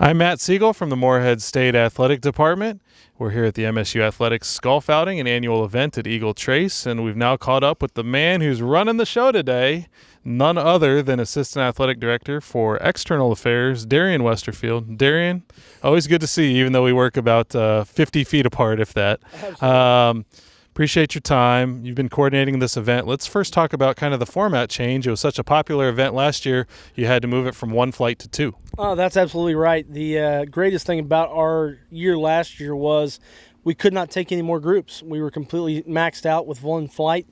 I'm Matt Siegel from the Morehead State Athletic Department. We're here at the MSU Athletics Golf Outing, an annual event at Eagle Trace, and we've now caught up with the man who's running the show today, none other than Assistant Athletic Director for External Affairs, Darian Westerfield. Darian, always good to see you, even though we work about 50 feet apart, if that. Appreciate your time. You've been coordinating this event. Let's first talk about kind of the format change. It was such a popular event last year, you had to move it from one flight to two. Oh, that's absolutely right. The greatest thing about our year last year was we could not take any more groups. We were completely maxed out with one flight.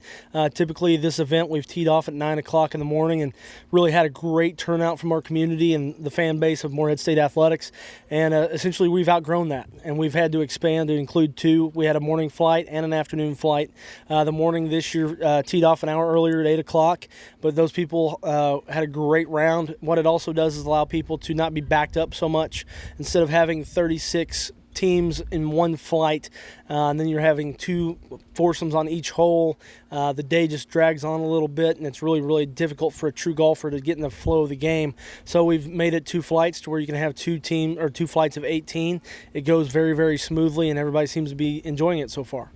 Typically, this event we've teed off at 9 o'clock in the morning and really had a great turnout from our community and the fan base of Morehead State Athletics. And essentially, we've outgrown that, and we've had to expand to include two. We had a morning flight and an afternoon flight. The morning this year teed off an hour earlier at 8 o'clock, but those people had a great round. What it also does is allow people to not be backed up so much. Instead of having 36 teams in one flight, and then you're having two foursomes on each hole. The day just drags on a little bit, and it's really difficult for a true golfer to get in the flow of the game. So we've made it two flights to where you can have two flights of 18. It goes very smoothly, and everybody seems to be enjoying it so far.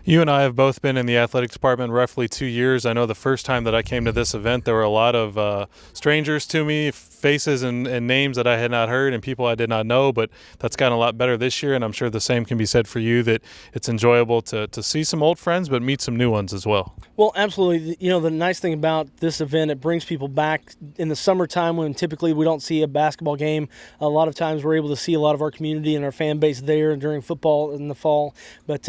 You and I have both been in the athletic department roughly 2 years. I know the first time that I came to this event, there were a lot of strangers to me, faces and names that I had not heard and people I did not know, but that's gotten a lot better this year, and I'm sure the same can be said for you, that it's enjoyable to see some old friends but meet some new ones as well. Well, absolutely. You know, the nice thing about this event, it brings people back in the summertime when typically we don't see a basketball game. A lot of times we're able to see a lot of our community and our fan base there during football in the fall, but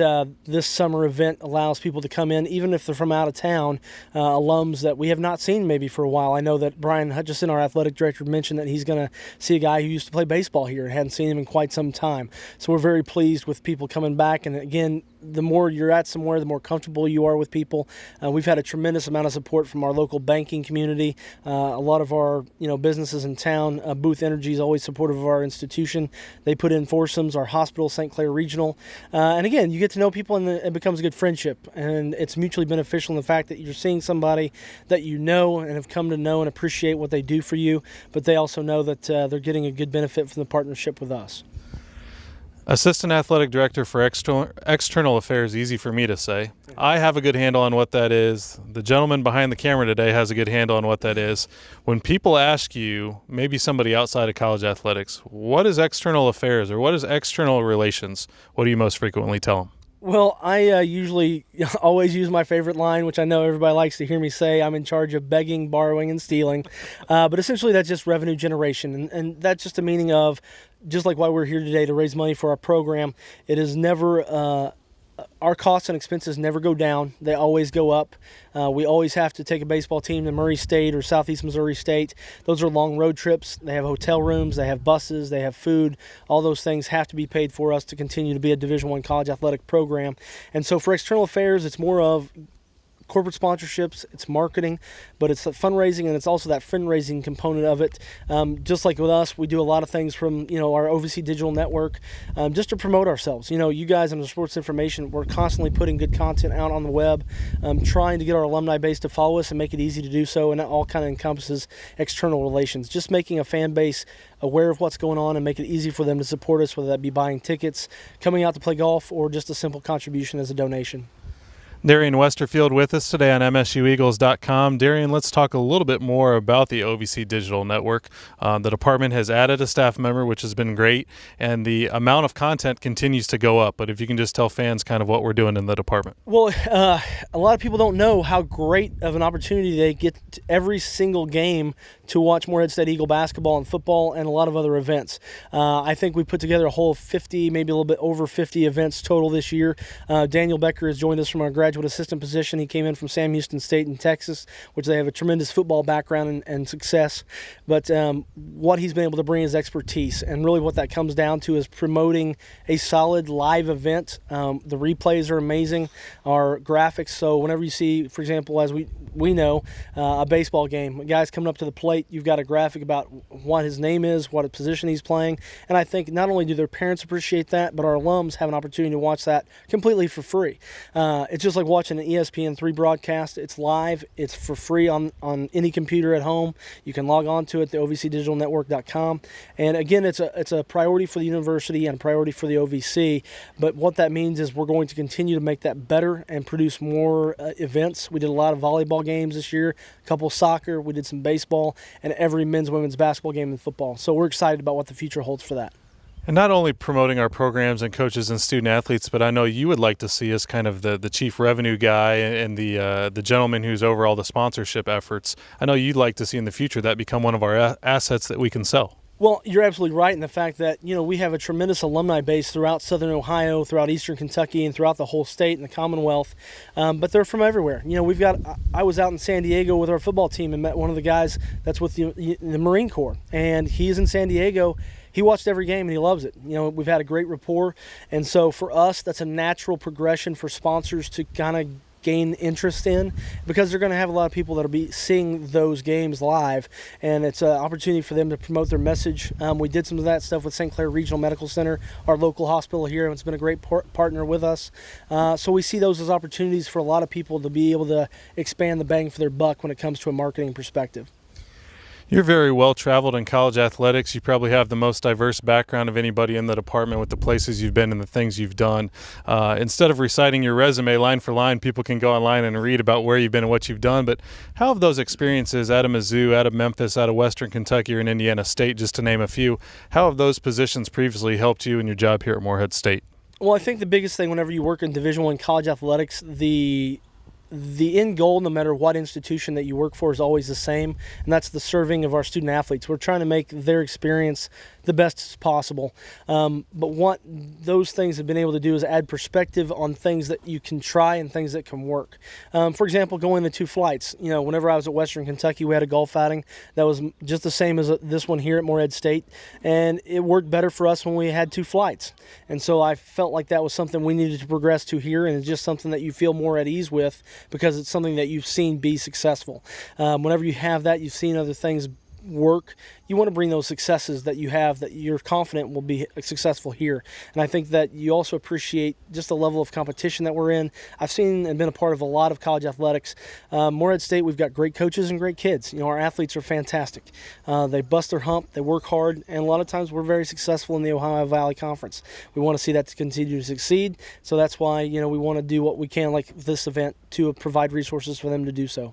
this summer event allows people to come in, even if they're from out of town, alums that we have not seen maybe for a while. I know that Brian Hutchison, our athletic director, mentioned that he's going to see a guy who used to play baseball here and hadn't seen him in quite some time. So we're very pleased with people coming back, and again, the more you're at somewhere, the more comfortable you are with people. We've had a tremendous amount of support from our local banking community. A lot of our businesses in town. Booth Energy is always supportive of our institution. They put in foursomes, our hospital, St. Clair Regional. And again, you get to know people, and it becomes a good friendship. And it's mutually beneficial in the fact that you're seeing somebody that you know and have come to know and appreciate what they do for you, but they also know that they're getting a good benefit from the partnership with us. Assistant Athletic Director for External Affairs, easy for me to say. I have a good handle on what that is. The gentleman behind the camera today has a good handle on what that is. When people ask you, maybe somebody outside of college athletics, what is external affairs or what is external relations, what do you most frequently tell them? Well, I usually always use my favorite line, which I know everybody likes to hear me say. I'm in charge of begging, borrowing, and stealing. But essentially, that's just revenue generation. And that's just the meaning of, just like why we're here today to raise money for our program, it is never our costs and expenses never go down. They always go up. We always have to take a baseball team to Murray State or Southeast Missouri State. Those are long road trips. They have hotel rooms, they have buses, they have food. All those things have to be paid for us to continue to be a Division I college athletic program. And so for external affairs, it's more of corporate sponsorships, it's marketing, but it's the fundraising, and it's also that friend-raising component of it. Just like with us, we do a lot of things from our OVC Digital Network just to promote ourselves. You guys in the sports information, we're constantly putting good content out on the web, trying to get our alumni base to follow us and make it easy to do so, and that all kind of encompasses external relations, just making a fan base aware of what's going on and make it easy for them to support us, whether that be buying tickets, coming out to play golf, or just a simple contribution as a donation. Darian Westerfield with us today on MSUEagles.com. Darian, let's talk a little bit more about the OVC Digital Network. The department has added a staff member, which has been great, and the amount of content continues to go up. But if you can just tell fans kind of what we're doing in the department. Well, a lot of people don't know how great of an opportunity they get every single game to watch Morehead State Eagle basketball and football and a lot of other events. I think we put together a whole 50, maybe a little bit over 50 events total this year. Daniel Becker has joined us from our graduate assistant position. He came in from Sam Houston State in Texas, which they have a tremendous football background and success. But what he's been able to bring is expertise, and really what that comes down to is promoting a solid live event. The replays are amazing, our graphics. So whenever you see, for example, as we know, a baseball game, a guy's coming up to the plate, State, you've got a graphic about what his name is, what position he's playing, and I think not only do their parents appreciate that, but our alums have an opportunity to watch that completely for free. It's just like watching an ESPN3 broadcast. It's live. It's for free on any computer at home. You can log on to it, the OVCDigitalNetwork.com. And again, it's a priority for the university and a priority for the OVC. But what that means is we're going to continue to make that better and produce more events. We did a lot of volleyball games this year, a couple soccer, we did some baseball, and every men's, women's basketball game and football. So we're excited about what the future holds for that. And not only promoting our programs and coaches and student athletes, but I know you would like to see us kind of the chief revenue guy and the gentleman who's over all the sponsorship efforts. I know you'd like to see in the future that become one of our assets that we can sell. Well, you're absolutely right in the fact that, we have a tremendous alumni base throughout Southern Ohio, throughout Eastern Kentucky, and throughout the whole state and the Commonwealth. But they're from everywhere. I was out in San Diego with our football team and met one of the guys that's with the Marine Corps, and he's in San Diego. He watched every game and he loves it. We've had a great rapport. And so for us, that's a natural progression for sponsors to kind of gain interest in, because they're going to have a lot of people that'll be seeing those games live, and it's an opportunity for them to promote their message. We did some of that stuff with St. Clair Regional Medical Center, our local hospital here, and it's been a great partner with us. So we see those as opportunities for a lot of people to be able to expand the bang for their buck when it comes to a marketing perspective. You're very well traveled in college athletics. You probably have the most diverse background of anybody in the department with the places you've been and the things you've done. Instead of reciting your resume line for line, people can go online and read about where you've been and what you've done. But how have those experiences out of Mizzou, out of Memphis, out of Western Kentucky, or in Indiana State, just to name a few, how have those positions previously helped you in your job here at Morehead State? Well, I think the biggest thing whenever you work in Division I college athletics, the end goal, no matter what institution that you work for, is always the same, and that's the serving of our student athletes. We're trying to make their experience the best possible. But what those things have been able to do is add perspective on things that you can try and things that can work. For example, going the two flights. Whenever I was at Western Kentucky, we had a golf outing that was just the same as this one here at Morehead State, and it worked better for us when we had two flights. And so I felt like that was something we needed to progress to here, and it's just something that you feel more at ease with because it's something that you've seen be successful. Whenever you have that, you've seen other things work, you want to bring those successes that you have that you're confident will be successful here. And I think that you also appreciate just the level of competition that we're in. I've seen and been a part of a lot of college athletics. Morehead State, we've got great coaches and great kids. Our athletes are fantastic. They bust their hump, they work hard, and a lot of times we're very successful in the Ohio Valley Conference. We want to see that to continue to succeed, so that's why we want to do what we can, like this event, to provide resources for them to do so.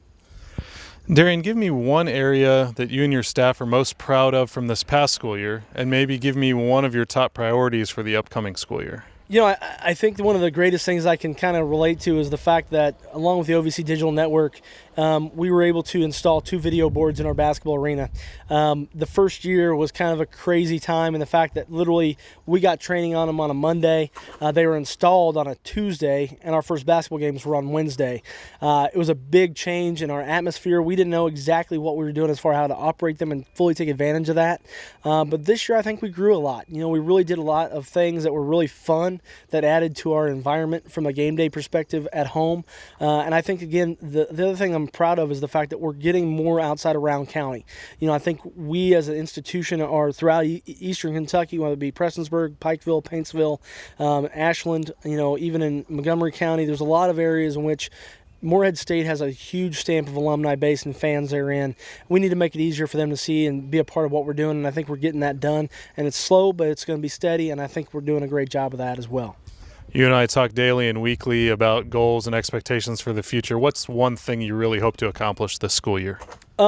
Darian, give me one area that you and your staff are most proud of from this past school year, and maybe give me one of your top priorities for the upcoming school year. I think one of the greatest things I can kind of relate to is the fact that, along with the OVC Digital Network, we were able to install 2 video boards in our basketball arena. The first year was kind of a crazy time in the fact that literally we got training on them on a Monday. They were installed on a Tuesday, and our first basketball games were on Wednesday. It was a big change in our atmosphere. We didn't know exactly what we were doing as far as how to operate them and fully take advantage of that. But this year I think we grew a lot. We really did a lot of things that were really fun that added to our environment from a game day perspective at home. And I think, again, the other thing I'm proud of is the fact that we're getting more outside of Round County. I think we as an institution are throughout Eastern Kentucky, whether it be Prestonsburg, Pikeville, Paintsville, Ashland, even in Montgomery County, there's a lot of areas in which Morehead State has a huge stamp of alumni base and fans therein. We need to make it easier for them to see and be a part of what we're doing, and I think we're getting that done. And it's slow, but it's going to be steady, and I think we're doing a great job of that as well. You and I talk daily and weekly about goals and expectations for the future. What's one thing you really hope to accomplish this school year?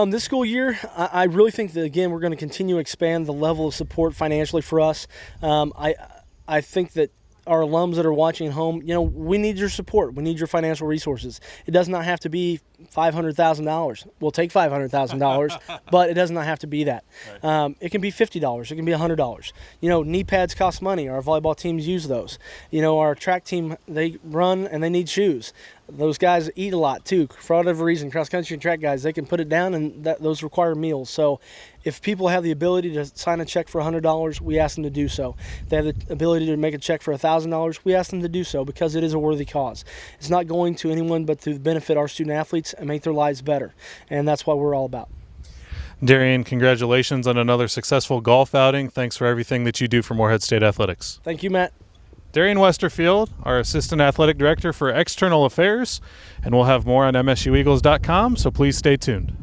This school year, I really think that, again, we're going to continue to expand the level of support financially for us. I think that our alums that are watching at home, we need your support. We need your financial resources. It does not have to be $500,000. We'll take $500,000, but it does not have to be that. Right. It can be $50. It can be $100. Knee pads cost money. Our volleyball teams use those. Our track team, they run and they need shoes. Those guys eat a lot too. For whatever reason, cross-country and track guys, they can put it down, and those require meals. So if people have the ability to sign a check for $100, we ask them to do so. If they have the ability to make a check for $1,000, we ask them to do so, because it is a worthy cause. It's not going to anyone but to benefit our student athletes and make their lives better, and that's what we're all about. Darian, congratulations on another successful golf outing. Thanks for everything that you do for Morehead State Athletics. Thank you, Matt. Darian Westerfield, our Assistant Athletic Director for External Affairs, and we'll have more on MSUEagles.com, so please stay tuned.